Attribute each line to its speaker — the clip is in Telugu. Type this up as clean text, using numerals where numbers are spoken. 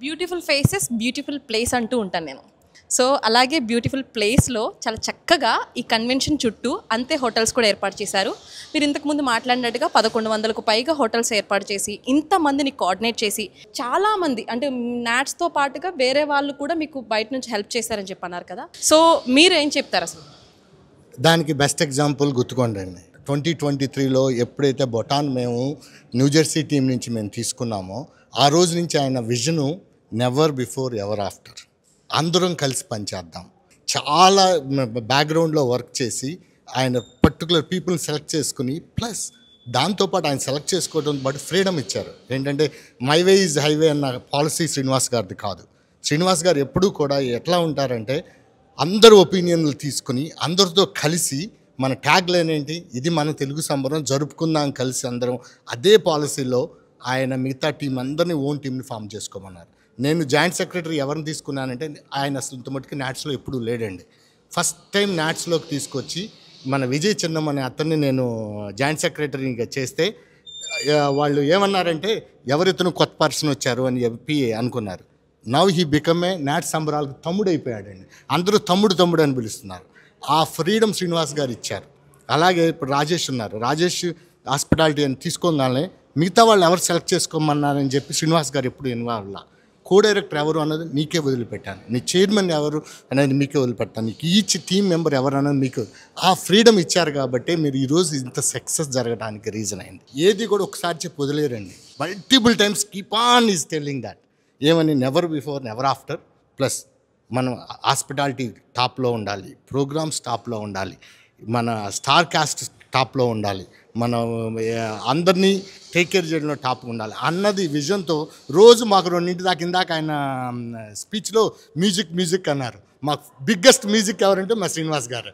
Speaker 1: బ్యూటిఫుల్ ఫేసెస్ బ్యూటిఫుల్ ప్లేస్ అంటూ ఉంటాను నేను. సో అలాగే బ్యూటిఫుల్ ప్లేస్లో చాలా చక్కగా ఈ కన్వెన్షన్ చుట్టూ అంతే హోటల్స్ కూడా ఏర్పాటు చేశారు. మీరు ఇంతకుముందు మాట్లాడినట్టుగా 1100కు పైగా హోటల్స్ ఏర్పాటు చేసి ఇంతమందిని కోఆర్డినేట్ చేసి చాలామంది అంటే నాట్స్తో పాటుగా వేరే వాళ్ళు కూడా మీకు బయట నుంచి హెల్ప్ చేశారని చెప్పి అన్నారు కదా. సో మీరు ఏం చెప్తారు అసలు?
Speaker 2: దానికి బెస్ట్ ఎగ్జాంపుల్ గుర్తుకోండి అండి. 2023లో ఎప్పుడైతే బొటాన్ మేము న్యూజెర్సీ టీం నుంచి మేము తీసుకున్నామో ఆ రోజు నుంచి ఆయన vision never before ever after, అందరం కలిసి పనిచేద్దాం. చాలా బ్యాక్గ్రౌండ్లో వర్క్ చేసి ఆయన పర్టికులర్ పీపుల్ని సెలెక్ట్ చేసుకుని ప్లస్ దాంతోపాటు ఆయన సెలెక్ట్ చేసుకోవడం పాటు ఫ్రీడమ్ ఇచ్చారు. ఏంటంటే మై వే ఈజ్ హైవే అన్న పాలసీ శ్రీనివాస్ గారిది కాదు. శ్రీనివాస్ గారు ఎప్పుడూ కూడా ఎట్లా ఉంటారంటే అందరు ఒపీనియన్లు తీసుకుని అందరితో కలిసి మన ట్యాగ్ లైన్ ఏంటి, ఇది మన తెలుగు సంబరం జరుపుకుందాం కలిసి అందరం, అదే పాలసీలో ఆయన మిగతా టీం అందరినీ ఓన్ టీంని ఫామ్ చేసుకోమన్నారు. నేను జాయింట్ సెక్రటరీ ఎవరిని తీసుకున్నానంటే ఆయన అసలు ఇంత మటుకు నాట్స్లో ఎప్పుడూ లేడండి. ఫస్ట్ టైం నాట్స్లోకి తీసుకొచ్చి మన విజయ్ చిన్నం అనే అతన్ని నేను జాయింట్ సెక్రటరీగా చేస్తే వాళ్ళు ఏమన్నారంటే ఎవరితను కొత్త పర్సన్ వచ్చారు అని చెప్పి అనుకున్నారు. Now he become a not సంబరాలకు తమ్ముడు అయిపోయాడండి. అందరూ తమ్ముడు అని పిలుస్తున్నారు. ఆ ఫ్రీడమ్ శ్రీనివాస్ గారు ఇచ్చారు. అలాగే ఇప్పుడు రాజేష్ ఉన్నారు. రాజేష్ హాస్పిటాలిటీ అని తీసుకోగానే మిగతా వాళ్ళు ఎవరు సెలెక్ట్ చేసుకోమన్నారని చెప్పి శ్రీనివాస్ గారు ఎప్పుడు ఇన్వాల్వ్. కో డైరెక్టర్ ఎవరు అన్నది మీకే వదిలిపెట్టాను, నీ చైర్మన్ ఎవరు అనేది మీకే వదిలిపెట్టాను, నీకు ఈచ్ టీమ్ మెంబర్ ఎవరు అన్నది మీకు ఆ ఫ్రీడమ్ ఇచ్చారు కాబట్టి మీరు ఈరోజు ఇంత సక్సెస్ జరగడానికి రీజన్ అయింది. ఏది కూడా ఒకసారి చెప్పి వదిలేరండి. Multiple times keep on is telling that ఏమని never before never after. Plus మనం హాస్పిటాలిటీ టాప్లో ఉండాలి, ప్రోగ్రామ్స్ టాప్లో ఉండాలి, మన స్టార్ కాస్ట్ టాప్లో ఉండాలి, మనం అందరినీ టేక్ కేర్ చేయడంలో టాప్ ఉండాలి అన్నది విజన్తో రోజు మాకు 2 దాకా ఇందాక ఆయన స్పీచ్లో మ్యూజిక్ అన్నారు. మాకు బిగ్గెస్ట్ మ్యూజిక్ ఎవరంటే మా శ్రీనివాస్ గారు.